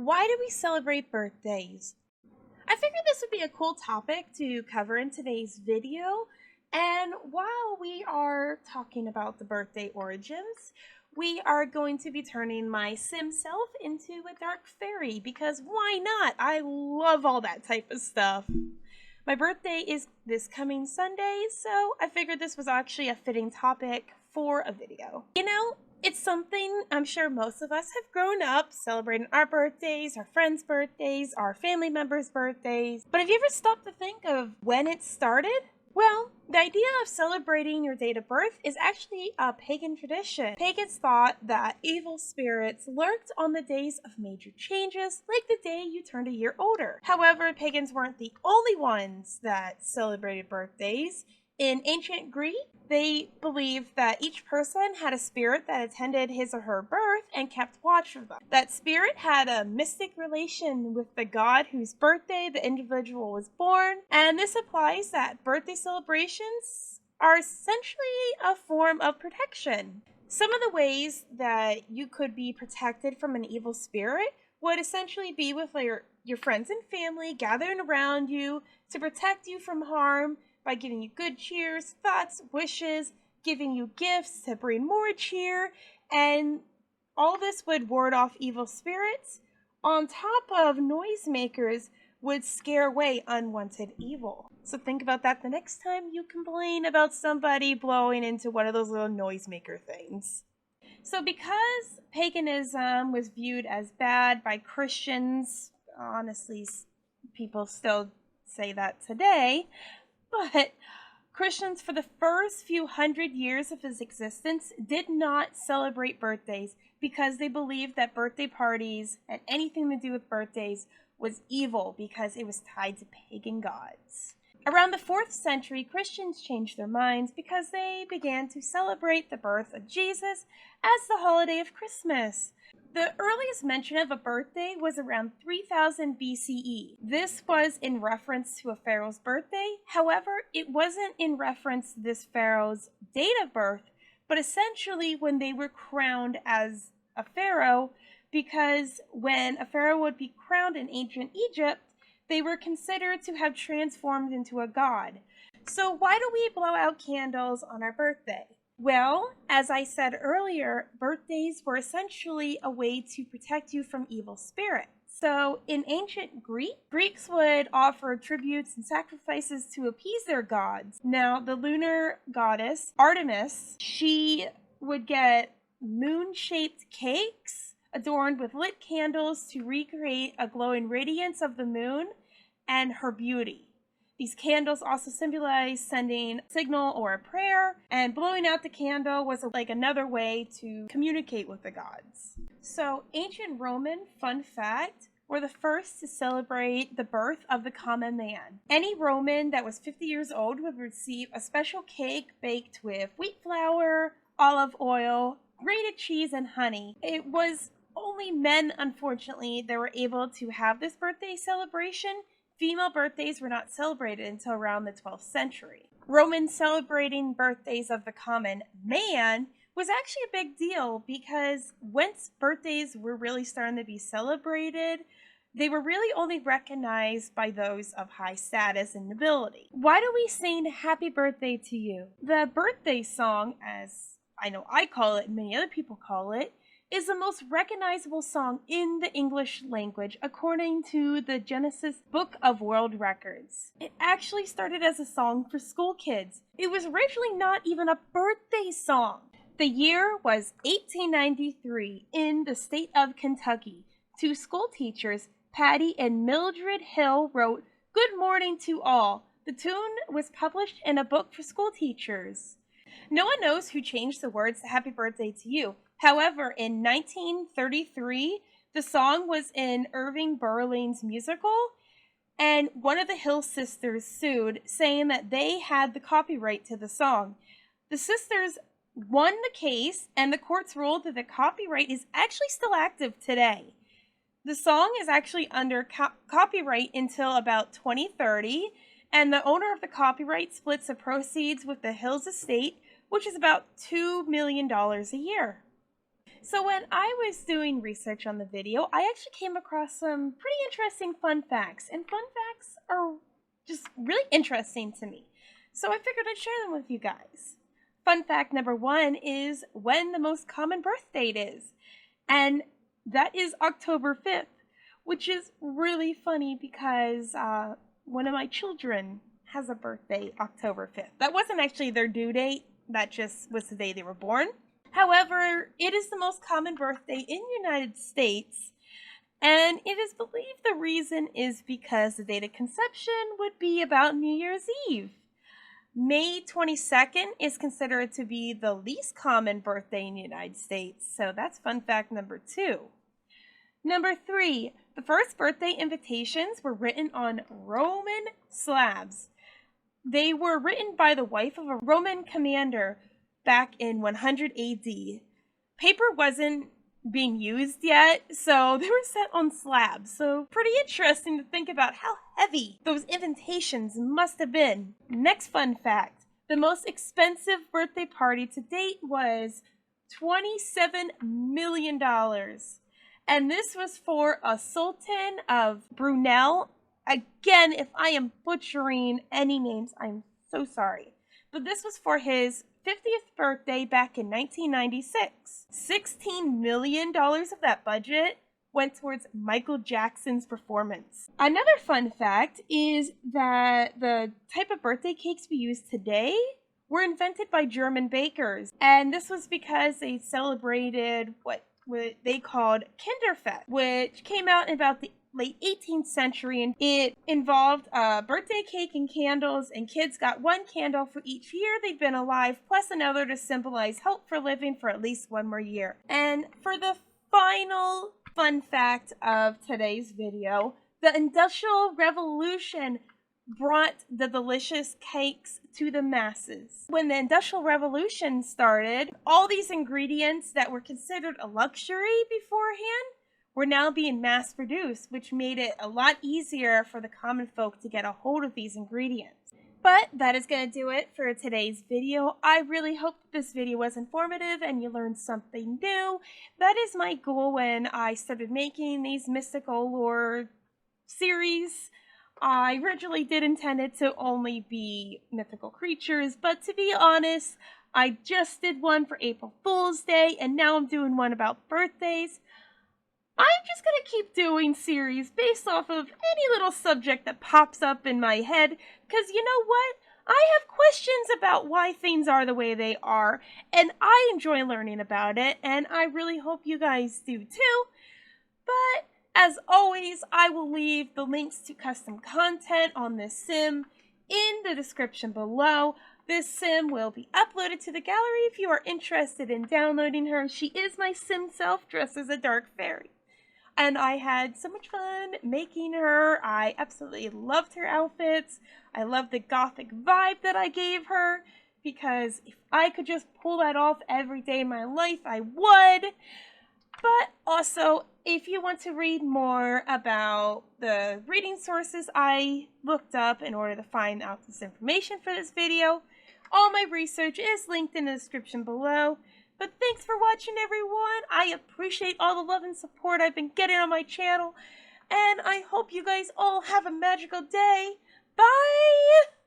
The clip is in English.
Why do we celebrate birthdays? I figured this would be a cool topic to cover in today's video. And while we are talking about the birthday origins, we are going to be turning my Simself into a dark fairy because why not? I love all that type of stuff. My birthday is this coming Sunday, so I figured this was actually a fitting topic for a video. It's something I'm sure most of us have grown up celebrating our birthdays, our friends' birthdays, our family members' birthdays. But have you ever stopped to think of when it started? Well, the idea of celebrating your date of birth is actually a pagan tradition. Pagans thought that evil spirits lurked on the days of major changes, like the day you turned a year older. However, pagans weren't the only ones that celebrated birthdays. In ancient Greece, they believed that each person had a spirit that attended his or her birth and kept watch of them. That spirit had a mystic relation with the god whose birthday the individual was born, and this implies that birthday celebrations are essentially a form of protection. Some of the ways that you could be protected from an evil spirit would essentially be with your friends and family gathering around you to protect you from harm, by giving you good cheers, thoughts, wishes, giving you gifts to bring more cheer, and all this would ward off evil spirits. On top of noisemakers would scare away unwanted evil. So think about that the next time you complain about somebody blowing into one of those little noisemaker things. So because paganism was viewed as bad by Christians, honestly, people still say that today, but Christians, for the first few hundred years of his existence, did not celebrate birthdays because they believed that birthday parties and anything to do with birthdays was evil because it was tied to pagan gods. Around the 4th century, Christians changed their minds because they began to celebrate the birth of Jesus as the holiday of Christmas. The earliest mention of a birthday was around 3000 BCE. This was in reference to a pharaoh's birthday. However, it wasn't in reference to this pharaoh's date of birth, but essentially when they were crowned as a pharaoh, because when a pharaoh would be crowned in ancient Egypt, they were considered to have transformed into a god. So why do we blow out candles on our birthday? Well, as I said earlier, birthdays were essentially a way to protect you from evil spirits. So in ancient Greeks would offer tributes and sacrifices to appease their gods. Now, the lunar goddess, Artemis, she would get moon-shaped cakes adorned with lit candles to recreate a glowing radiance of the moon and her beauty. These candles also symbolize sending a signal or a prayer, and blowing out the candle was like another way to communicate with the gods. So ancient Roman, fun fact, were the first to celebrate the birth of the common man. Any Roman that was 50 years old would receive a special cake baked with wheat flour, olive oil, grated cheese, and honey. It was only men, unfortunately, that were able to have this birthday celebration. Female birthdays were not celebrated until around the 12th century. Romans celebrating birthdays of the common man was actually a big deal because once birthdays were really starting to be celebrated, they were really only recognized by those of high status and nobility. Why do we sing happy birthday to you? The birthday song, as I know I call it and many other people call it, is the most recognizable song in the English language according to the Genesis Book of World Records. It actually started as a song for school kids. It was originally not even a birthday song. The year was 1893 in the state of Kentucky. Two school teachers, Patty and Mildred Hill, wrote "Good Morning to All." The tune was published in a book for school teachers. No one knows who changed the words to Happy Birthday to You. However, in 1933, the song was in Irving Berlin's musical, and one of the Hill sisters sued, saying that they had the copyright to the song. The sisters won the case, and the courts ruled that the copyright is actually still active today. The song is actually under copyright until about 2030, and the owner of the copyright splits the proceeds with the Hills estate, which is about $2 million a year. So when I was doing research on the video, I actually came across some pretty interesting fun facts, and fun facts are just really interesting to me. So I figured I'd share them with you guys. Fun fact number one is when the most common birth date is, and that is October 5th, which is really funny because one of my children has a birthday October 5th. That wasn't actually their due date, that just was the day they were born. However, it is the most common birthday in the United States, and it is believed the reason is because the date of conception would be about New Year's Eve. May 22nd is considered to be the least common birthday in the United States, so that's fun fact number two. Number three, the first birthday invitations were written on Roman slabs. They were written by the wife of a Roman commander back in 100 AD. Paper wasn't being used yet, so they were set on slabs. So pretty interesting to think about how heavy those invitations must have been. Next fun fact, the most expensive birthday party to date was $27 million. And this was for a Sultan of Brunei. Again, if I am butchering any names, I'm so sorry. But this was for his 50th birthday back in 1996. $16 million of that budget went towards Michael Jackson's performance. Another fun fact is that the type of birthday cakes we use today were invented by German bakers. And this was because they celebrated what they called Kinderfest, which came out in about the late 18th century, and it involved a birthday cake and candles, and kids got one candle for each year they'd been alive, plus another to symbolize hope for living for at least one more year. And for the final fun fact of today's video, the Industrial Revolution brought the delicious cakes to the masses. When the Industrial Revolution started, all these ingredients that were considered a luxury beforehand were now being mass produced, which made it a lot easier for the common folk to get a hold of these ingredients. But that is going to do it for today's video. I really hope this video was informative and you learned something new. That is my goal when I started making these mystical lore series. I originally did intend it to only be mythical creatures, but to be honest, I just did one for April Fool's Day, and now I'm doing one about birthdays. I'm just going to keep doing series based off of any little subject that pops up in my head, because you know what? I have questions about why things are the way they are, and I enjoy learning about it, and I really hope you guys do too. But as always, I will leave the links to custom content on this sim in the description below. This sim will be uploaded to the gallery if you are interested in downloading her. She is my Simself dressed as a dark fairy. And I had so much fun making her. I absolutely loved her outfits. I loved the gothic vibe that I gave her, because if I could just pull that off every day in my life, I would. But also, if you want to read more about the reading sources I looked up in order to find out this information for this video, all my research is linked in the description below. But thanks for watching, everyone. I appreciate all the love and support I've been getting on my channel, and I hope you guys all have a magical day. Bye!